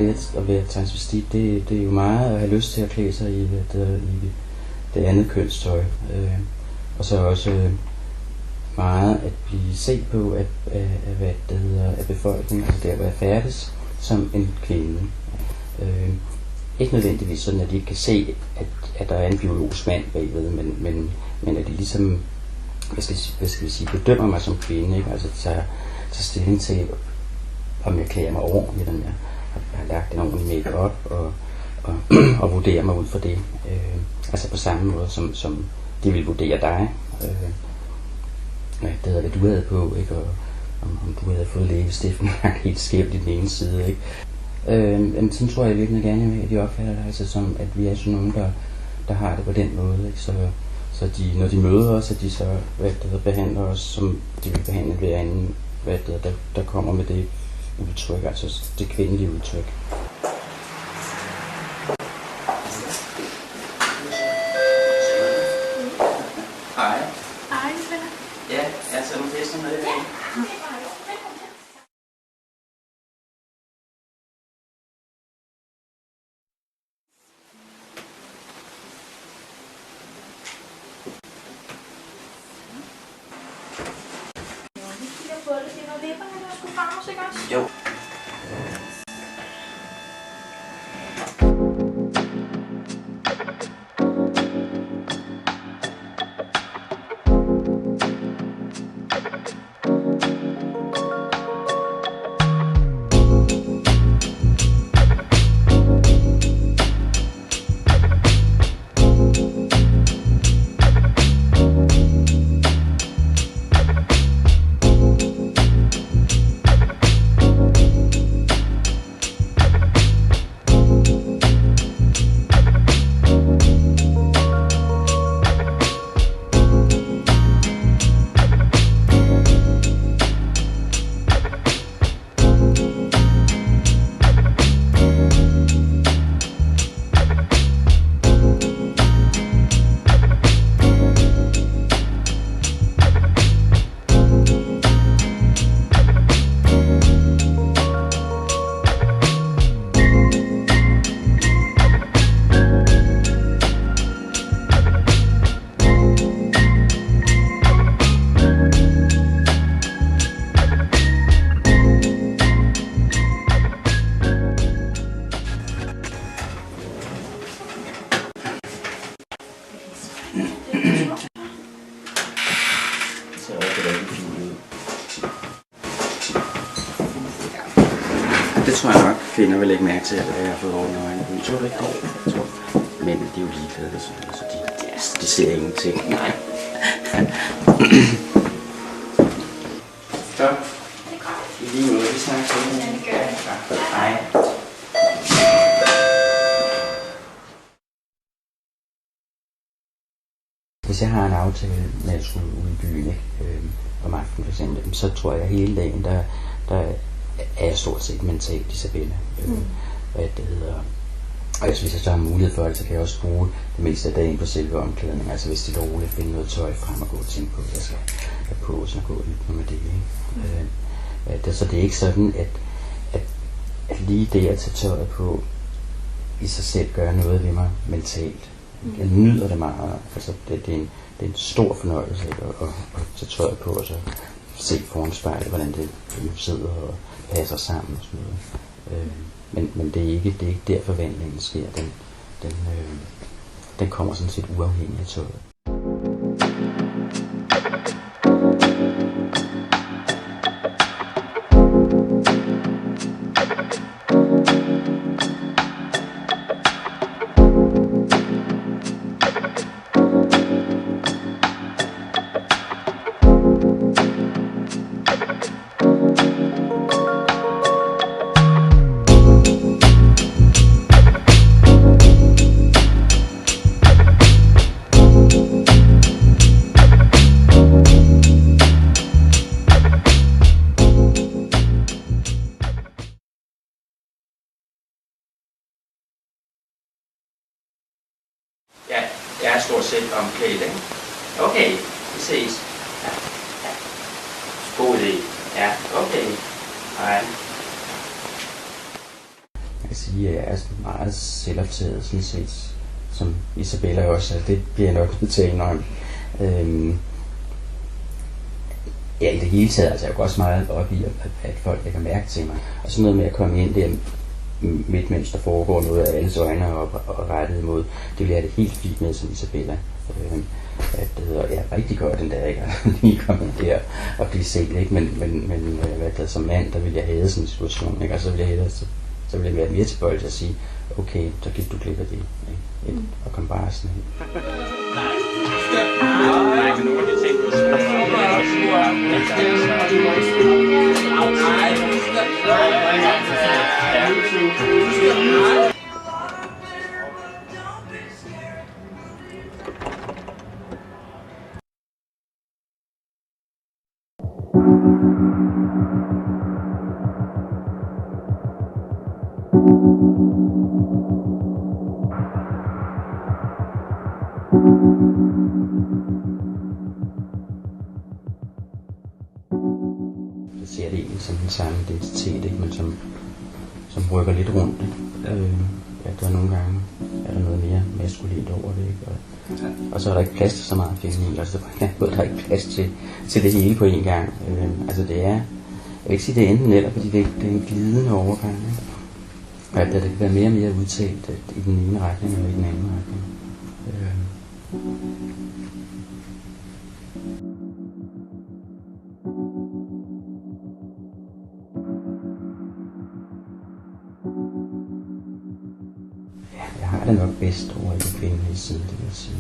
mig det at være transvestit, det er jo meget at have lyst til at klæde sig i det andet kønstøj. Og så også meget at blive set på af befolkningen, altså der hvor jeg færdes, som en kvinde. Ikke nødvendigvis sådan, at de ikke kan se, at der er en biologisk mand bagved, men at de ligesom, hvad skal vi sige, bedømmer mig som kvinde, ikke? Altså tager stilling til, om jeg klæder mig ordentligt, om jeg har lagt en ordentlig make-up, og vurderer mig ud fra det. Altså på samme måde, som de vil vurdere dig. Det hedder, hvad du havde på, ikke? Og om du havde fået læbestiften helt skævt i den ene side, ikke? Men sådan tror jeg virkelig gerne, at de opfatter det, altså som, at vi er sådan nogen, der har det på den måde, ikke? Så de, når de møder os, at de så behandler os, som de vil behandle hver anden, der kommer med det udtryk, altså det kvindelige udtryk. Hej. Hej, Svend. Ja, jeg tager nogle fester med i dag. Jo. Det tror jeg nok, kvinder vil lægge mærke til, at jeg har fået ordentligt øjne. Men tror du ikke det? Jeg tror, mænd, de er jo ligeglade, så de ser ingenting. Nej. Så, i lige måde, vi snakker til. Ja, det gør jeg. Hej. Hvis jeg har en aftale med at skulle ud i byen, ikke, om aftenen for eksempel, så tror jeg, at hele dagen, der er jeg stort set mentalt Isabella. Hvad det hedder. Og hvis jeg så har mulighed for det, så kan jeg også bruge det meste af dagen på selve omklædningen. Altså hvis det er roligt, finde noget tøj frem og gå og tænke på, hvad jeg skal have på, så gå og lytte med det. Ikke? Så det er ikke sådan, at lige det at tage tøjet på i sig selv gør noget ved mig mentalt. Jeg nyder det meget. Altså det er en stor fornøjelse at tage tøjet på og så se foran spejlet, hvordan det sidder og passer sammen og sådan noget. Men det er ikke der forvandlingen sker. Den kommer sådan set uafhængigt af tøjet. Ja, jeg er stort set omklædt, ikke? Okay, vi ses. Ja. God idé. Ja, okay. Hej. jeg kan sige, at jeg er sådan meget selvoptaget, sådan set, som Isabella også, det bliver jeg nok nødt til at indrømme. Ja, i det hele taget, altså jeg går også meget op i, at folk lægger mærke til mig. Og sådan noget med at komme ind der midt, mens der foregår noget af alles øjne og rettet imod, det vil jeg det helt fint med som Isabella. At det hedder, jeg er rigtig godt den der, ikke? Lige komme ind der og blive set, ikke? Men hvad det, som mand, der vil jeg have sådan en situation, ikke? Og så vil jeg hellere, så vil jeg være mere tilbøjelig til at sige, okay, så gik du glip af det, ikke? Og kom bare sådan ind. Så ser det egentlig som den samme identitet, ikke? Men som rykker lidt rundt. Ikke? Ja, der er nogle gange er der noget mere maskulint over det, ikke? Og så er der ikke plads til så meget feminin, altså på en eller anden måde, der er ikke plads til det hele på en gang. Altså det er, jeg vil ikke sige det er enten eller, fordi det er en glidende overgang, ikke? Og at det kan være mere og mere udtalt i den ene retning eller i den anden retning. Jeg har det nok bedst over i det kvindelige side, det vil jeg sige.